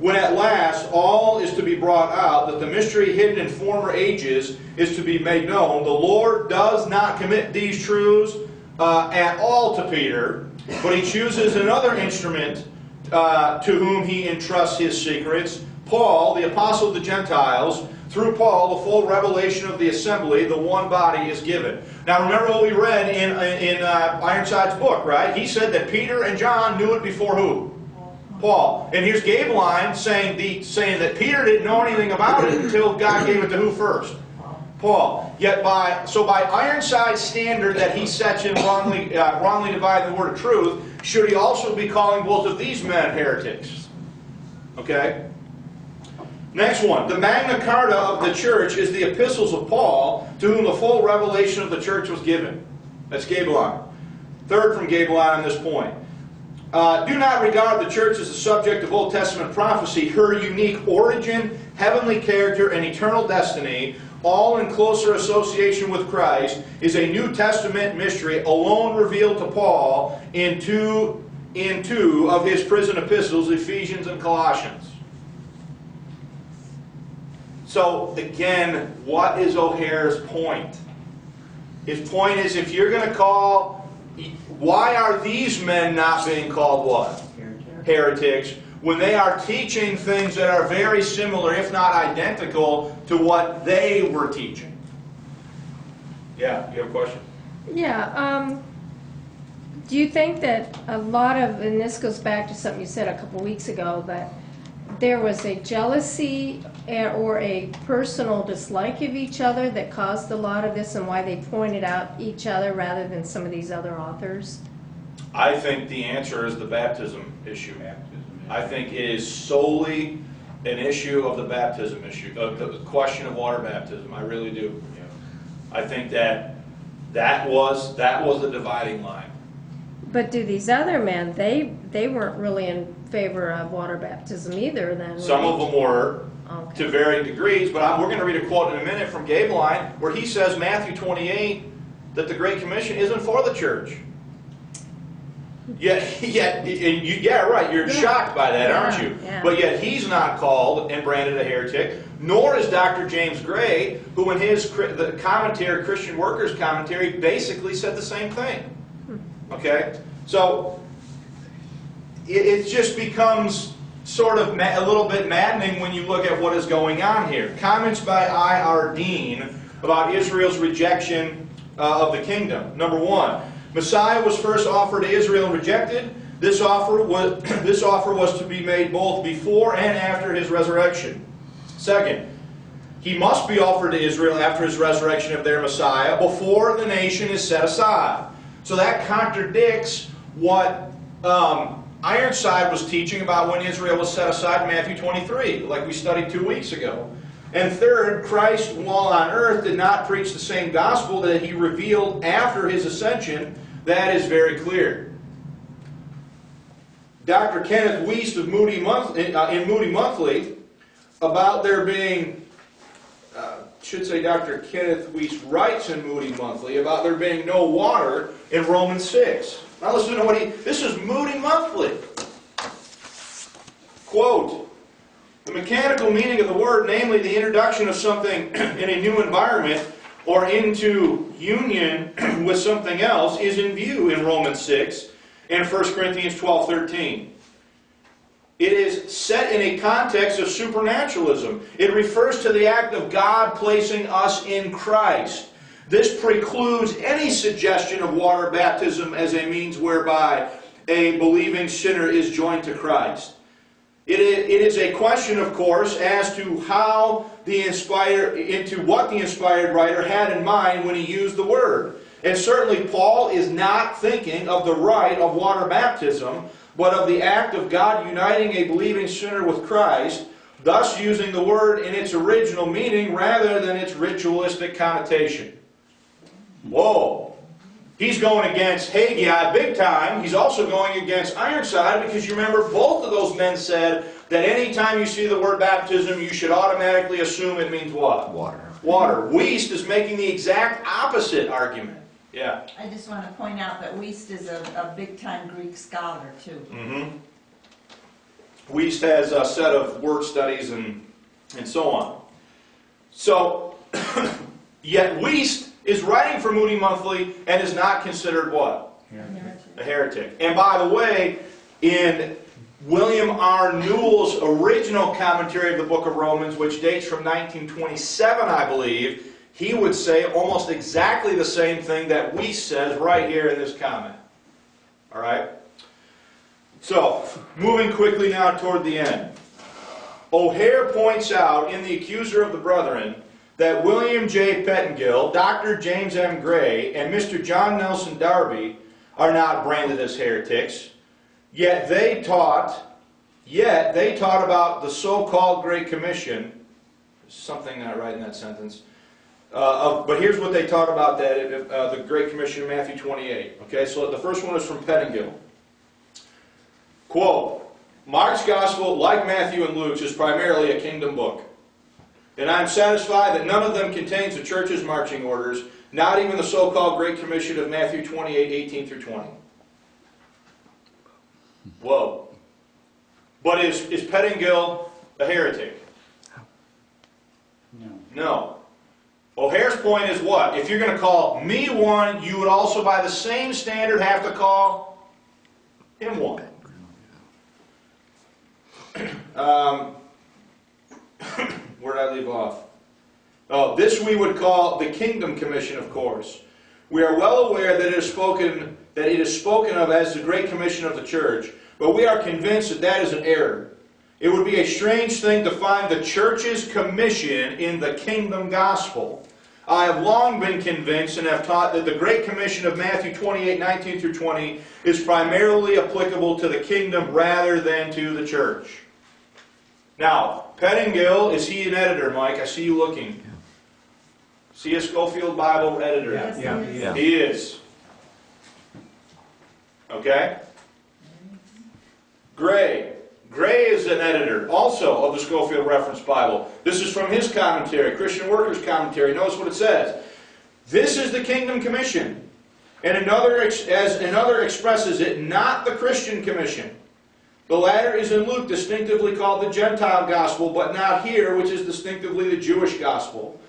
When at last all is to be brought out, that the mystery hidden in former ages is to be made known, the Lord does not commit these truths at all to Peter, but he chooses another instrument to whom he entrusts his secrets, Paul, the apostle of the Gentiles. Through Paul, the full revelation of the assembly, the one body, is given." Now remember what we read in Ironside's book, right? He said that Peter and John knew it before who? Paul. And here's Gaebelein saying that Peter didn't know anything about it until God gave it to who first? Paul. Yet by Ironside's standard that he sets in wrongly dividing the word of truth, should he also be calling both of these men heretics? Okay? Next one. The Magna Carta of the church is the epistles of Paul, to whom the full revelation of the church was given. That's Gaebelein. Third from Gaebelein on this point. Do not regard the church as the subject of Old Testament prophecy. Her unique origin, heavenly character, and eternal destiny, all in closer association with Christ, is a New Testament mystery alone revealed to Paul in two of his prison epistles, Ephesians and Colossians. So, again, what is O'Hare's point? His point is, if you're going to call, why are these men not being called what? Heretics, when they are teaching things that are very similar, if not identical, to what they were teaching? Yeah, you have a question? Yeah, do you think that a lot of, and this goes back to something you said a couple weeks ago, that there was a jealousy or a personal dislike of each other that caused a lot of this, and why they pointed out each other rather than some of these other authors? I think the answer is the baptism issue. I think it is solely an issue of the baptism issue, of the question of water baptism. I really do. I think that was the dividing line. But do these other men, they weren't really in favor of water baptism either then? Some of them were, okay, to varying degrees, but we're going to read a quote in a minute from Gaebelein where he says, Matthew 28, that the Great Commission isn't for the church. Yeah, right, you're shocked by that, aren't you? Yeah. But yet he's not called and branded a heretic, nor is Dr. James Gray, who in the commentary, Christian Workers commentary, basically said the same thing. Okay? So, it just becomes sort of a little bit maddening when you look at what is going on here. Comments by I.R. Dean about Israel's rejection of the kingdom. Number one, Messiah was first offered to Israel and rejected. This offer was to be made both before and after his resurrection. Second, he must be offered to Israel after his resurrection of their Messiah, before the nation is set aside. So that contradicts what Ironside was teaching about when Israel was set aside in Matthew 23, like we studied 2 weeks ago. And third, Christ, while on earth, did not preach the same gospel that he revealed after his ascension. That is very clear. Dr. Kenneth Wiest of Moody Monthly, about there being, Dr. Kenneth Wiest writes in Moody Monthly about there being no water in Romans 6. Now listen to what this is Moody Monthly. Quote, the mechanical meaning of the word, namely the introduction of something in a new environment or into union with something else, is in view in Romans 6 and 1 Corinthians 12:13. It is set in a context of supernaturalism. It refers to the act of God placing us in Christ. This precludes any suggestion of water baptism as a means whereby a believing sinner is joined to Christ. It is a question, of course, as to what the inspired writer had in mind when he used the word. And certainly Paul is not thinking of the rite of water baptism, but of the act of God uniting a believing sinner with Christ, thus using the word in its original meaning rather than its ritualistic connotation. Whoa! He's going against Haggai big time. He's also going against Ironside, because you remember both of those men said that any time you see the word baptism, you should automatically assume it means what? Water. Water. Wiest is making the exact opposite argument. Yeah. I just want to point out that Wiest is a big-time Greek scholar, too. Mm-hmm. Wiest has a set of word studies and so on. So, yet Wiest is writing for Moody Monthly and is not considered what? A heretic. And by the way, in William R. Newell's original commentary of the book of Romans, which dates from 1927, I believe, he would say almost exactly the same thing that Wiest says right here in this comment. All right? So, moving quickly now toward the end. O'Hare points out in The Accuser of the Brethren that William J. Pettingill, Dr. James M. Gray, and Mr. John Nelson Darby are not branded as heretics, yet they taught about the so-called Great Commission. Something not right in that sentence. But here's what they taught about that, the Great Commission in Matthew 28. Okay, so the first one is from Pettingill. Quote, Mark's Gospel, like Matthew and Luke's, is primarily a kingdom book. And I am satisfied that none of them contains the church's marching orders, not even the so-called Great Commission of Matthew 28, 18 through 20. Whoa. But is Pettingill a heretic? No. No. O'Hare's point is what? If you're going to call me one, you would also by the same standard have to call him one. Where did I leave off? Oh, this we would call the Kingdom Commission, of course. We are well aware that it is spoken of as the Great Commission of the Church, but we are convinced that that is an error. It would be a strange thing to find the Church's commission in the Kingdom Gospel. I have long been convinced and have taught that the Great Commission of Matthew 28, 19 through 20 is primarily applicable to the kingdom rather than to the church. Now, Pettingill, is he an editor, Mike? I see you looking. See a Schofield Bible editor? Yes, Yeah. he is. Yeah. He is. Okay? Gray. Gray is an editor also of the Schofield Reference Bible. This is from his commentary, Christian Workers' Commentary. Notice what it says. This is the Kingdom Commission. And another expresses it, not the Christian Commission. The latter is in Luke distinctively called the Gentile Gospel, but not here, which is distinctively the Jewish Gospel.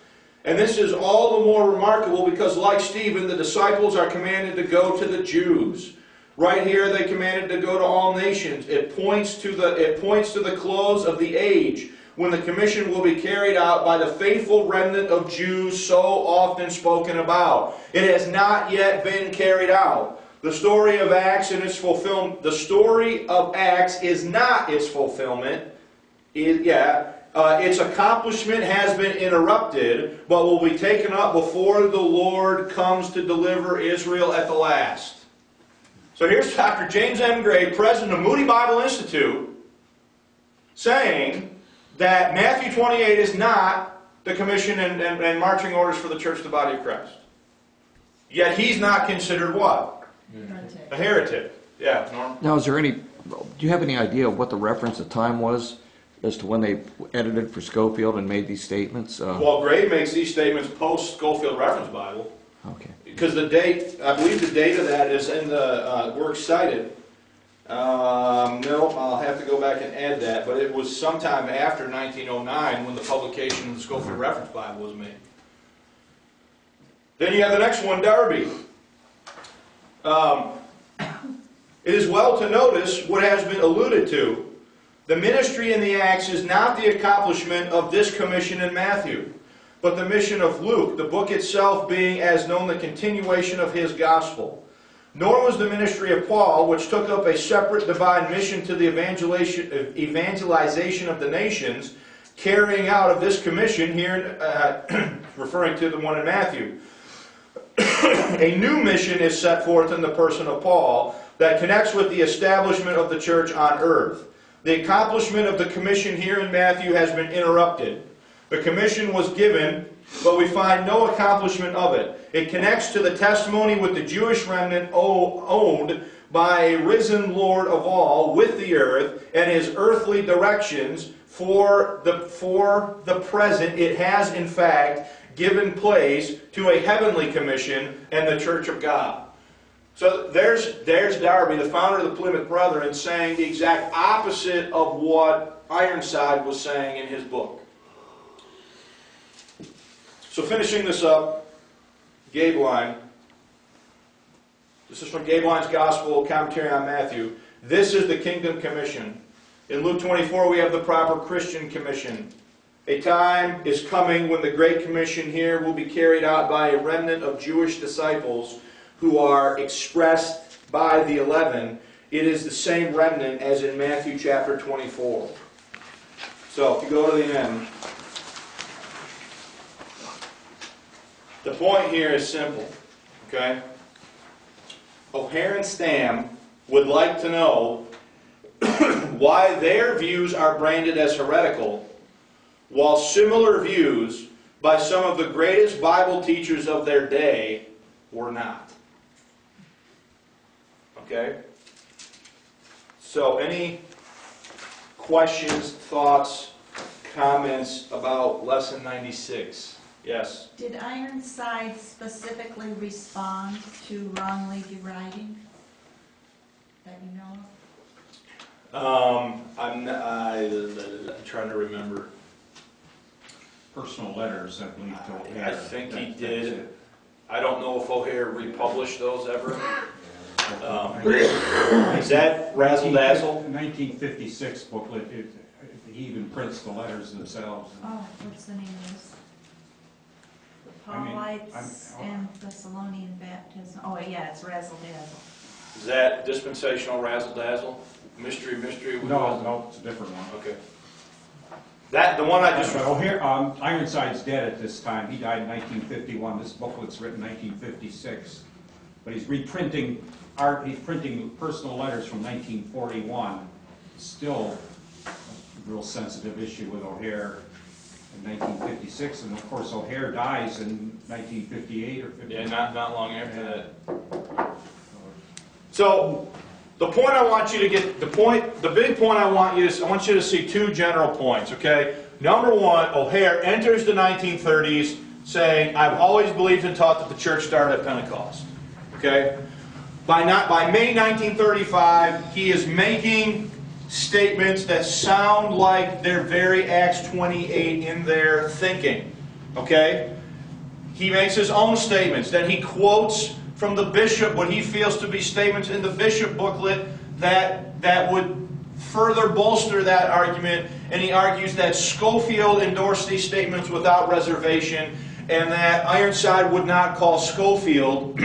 And this is all the more remarkable because, like Stephen, the disciples are commanded to go to the Jews. Right here, they commanded to go to all nations. It points to the close of the age, when the commission will be carried out by the faithful remnant of Jews so often spoken about. It has not yet been carried out. the story of Acts and its fulfillment. The story of Acts is not its fulfillment. Its accomplishment has been interrupted, but will be taken up before the Lord comes to deliver Israel at the last. So here's Dr. James M. Gray, president of Moody Bible Institute, saying that Matthew 28 is not the commission and marching orders for the church of the body of Christ. Yet he's not considered what? A heretic. Yeah, Norm? Now, do you have any idea what the reference of time was as to when they edited for Schofield and made these statements? Well, Gray makes these statements post-Schofield Reference Bible. Okay. Because the date, I believe the date of that is in the works cited. No, I'll have to go back and add that, but it was sometime after 1909 when the publication of the Schofield Reference Bible was made. Then you have the next one, Darby. It is well to notice what has been alluded to. The ministry in the Acts is not the accomplishment of this commission in Matthew, but the mission of Luke, the book itself being as known the continuation of his gospel. Nor was the ministry of Paul, which took up a separate divine mission to the evangelization of the nations, carrying out of this commission here, referring to the one in Matthew. A new mission is set forth in the person of Paul that connects with the establishment of the church on earth. The accomplishment of the commission here in Matthew has been interrupted. The commission was given, but we find no accomplishment of it. It connects to the testimony with the Jewish remnant owned by a risen Lord of all with the earth and his earthly directions. For the present, it has in fact given place to a heavenly commission and the church of God. So there's Darby, the founder of the Plymouth Brethren, saying the exact opposite of what Ironside was saying in his book. So finishing this up, Gabeline. This is from Gabeline's Gospel Commentary on Matthew. This is the Kingdom Commission. In Luke 24 we have the proper Christian Commission. A time is coming when the Great Commission here will be carried out by a remnant of Jewish disciples who are expressed by the 11. It is the same remnant as in Matthew chapter 24. So if you go to the end, the point here is simple, okay? O'Hare and Stam would like to know why their views are branded as heretical, while similar views by some of the greatest Bible teachers of their day were not. Okay? So any questions, thoughts, comments about Lesson 96? Yes? Did Ironside specifically respond to wrongly deriding that you know of? I'm trying to remember. Personal letters, I believe, to O'Hare. I think he That's did. it. I don't know if O'Hare republished those ever. Is that Razzle Dazzle? 1956 booklet, he even prints the letters themselves. Oh, what's the name of this? The I mean, Paulites and Thessalonian Baptism. Oh, yeah, it's Razzle Dazzle. Is that dispensational Razzle Dazzle? Mystery? No, it's a different one. Okay. That, the one I just... But O'Hare, Ironside's dead at this time. He died in 1951. This booklet's written in 1956. But he's reprinting art, he's printing personal letters from 1941. Still a real sensitive issue with O'Hare in 1956. And of course O'Hare dies in 1958 or 59. Yeah, not long after that. So, the point I want you to get, the big point I want you to see two general points, okay? Number one, O'Hare enters the 1930s saying, I've always believed and taught that the church started at Pentecost, okay? By May 1935, he is making statements that sound like they're very Acts 28 in their thinking, okay? He makes his own statements, then he quotes from the bishop what he feels to be statements in the bishop booklet that would further bolster that argument, and he argues that Schofield endorsed these statements without reservation, and that Ironside would not call Schofield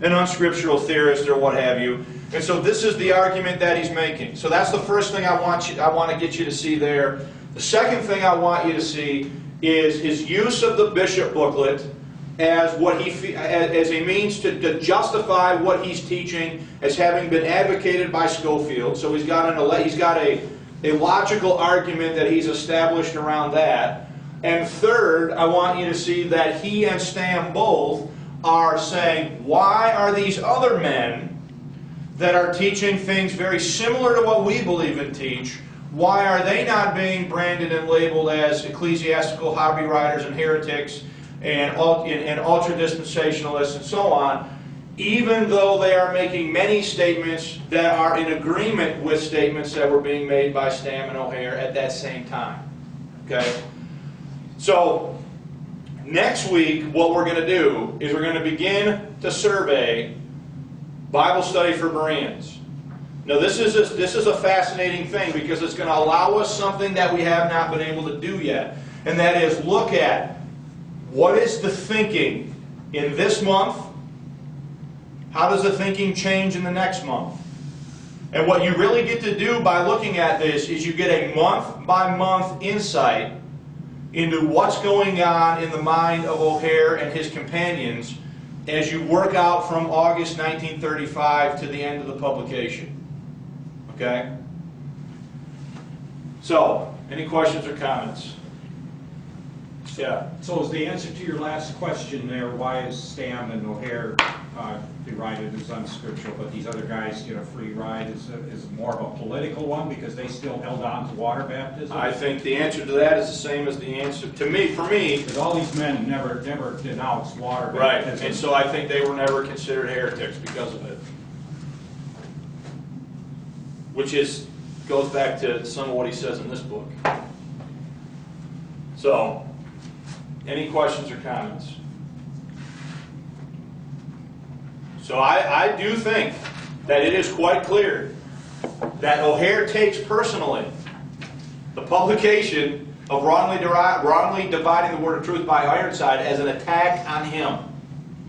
an unscriptural theorist or what have you. And so this is the argument that he's making. So that's the first thing I want to get you to see there. The second thing I want you to see is his use of the bishop booklet as as a means to justify what he's teaching as having been advocated by Scofield. So he's got a logical argument that he's established around that. And third, I want you to see that he and Stam both are saying, why are these other men that are teaching things very similar to what we believe and teach, why are they not being branded and labeled as ecclesiastical hobby riders and heretics and ultra-dispensationalists and so on, even though they are making many statements that are in agreement with statements that were being made by Stam and O'Hare at that same time. Okay? So, next week, what we're going to do is we're going to begin to survey Bible study for Bereans. Now, this is a fascinating thing because it's going to allow us something that we have not been able to do yet. And that is look at what is the thinking in this month, how does the thinking change in the next month? And what you really get to do by looking at this is you get a month-by-month insight into what's going on in the mind of O'Hare and his companions as you work out from August 1935 to the end of the publication. Okay? So, any questions or comments? Yeah. So is the answer to your last question there, why is Stam and O'Hare derided as unscriptural, but these other guys get a free ride, is more of a political one because they still held on to water baptism? I think the answer to that is the same as the answer to me. For me, because all these men never denounced water right, baptism. and so I think they were never considered heretics because of it. Which goes back to some of what he says in this book. So, any questions or comments? So I do think that it is quite clear that O'Hare takes personally the publication of wrongly dividing the word of truth by Ironside as an attack on him.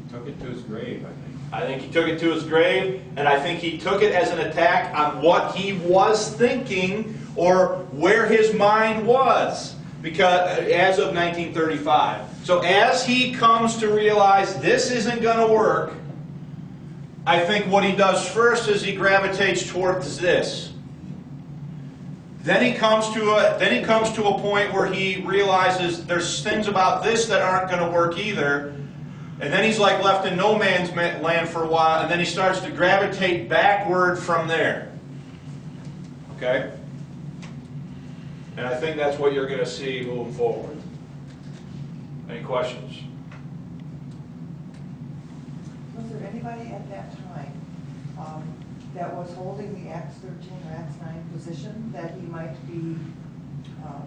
He took it to his grave, I think. I think he took it to his grave, and I think he took it as an attack on what he was thinking or where his mind was, because as of 1935. So as he comes to realize this isn't going to work, I think what he does first is he gravitates towards this. Then he comes to a point where he realizes there's things about this that aren't going to work either. And then he's like left in no man's land for a while, and then he starts to gravitate backward from there. Okay? And I think that's what you're going to see moving forward. Any questions? Was there anybody at that time that was holding the Acts 13 or Acts 9 position that he might be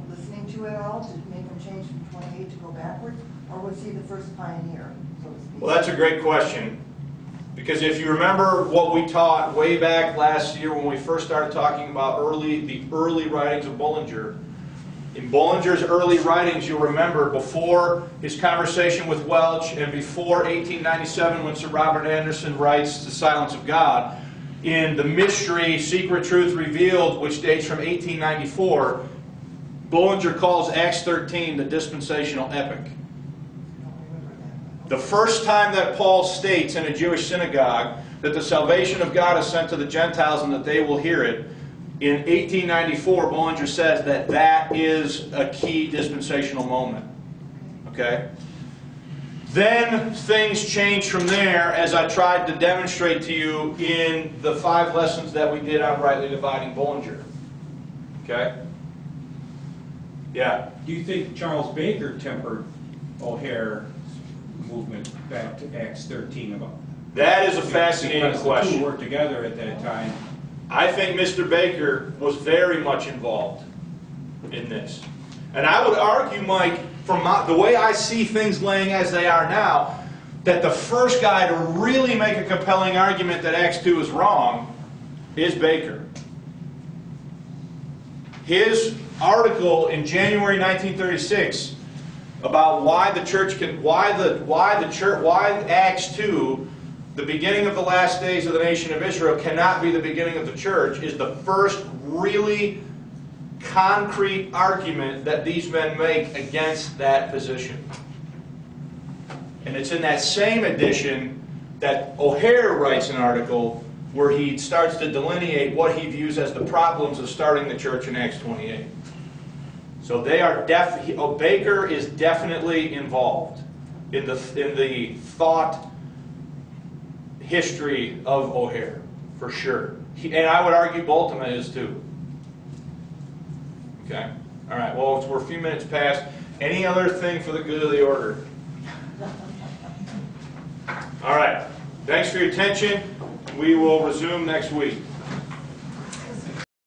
listening to at all to make him change from 28 to go backwards? Or was he the first pioneer, so to speak? Well, that's a great question. Because if you remember what we taught way back last year when we first started talking about the early writings of Bullinger, in Bullinger's early writings, you'll remember before his conversation with Welch and before 1897 when Sir Robert Anderson writes The Silence of God, in the mystery Secret Truth Revealed, which dates from 1894, Bullinger calls Acts 13 the dispensational epic. The first time that Paul states in a Jewish synagogue that the salvation of God is sent to the Gentiles and that they will hear it, in 1894, Bullinger says that that is a key dispensational moment. Okay? Then things changed from there, as I tried to demonstrate to you in the 5 lessons that we did on rightly dividing Bullinger. Okay? Yeah? Do you think Charles Baker tempered O'Hare's movement back to Acts 13 about? That is a fascinating because question. the two worked together at that time. I think Mr. Baker was very much involved in this. And I would argue, Mike, from the way I see things laying as they are now, that the first guy to really make a compelling argument that Acts 2 is wrong is Baker. His article in January 1936 about why Acts 2 the beginning of the last days of the nation of Israel cannot be the beginning of the church is the first really concrete argument that these men make against that position. And it's in that same edition that O'Hare writes an article where he starts to delineate what he views as the problems of starting the church in Acts 28. So they are Baker is definitely involved in the thought history of O'Hare, for sure. And I would argue Bultmann is too. Okay? All right, well, we're a few minutes past. Any other thing for the good of the order? All right. Thanks for your attention. We will resume next week.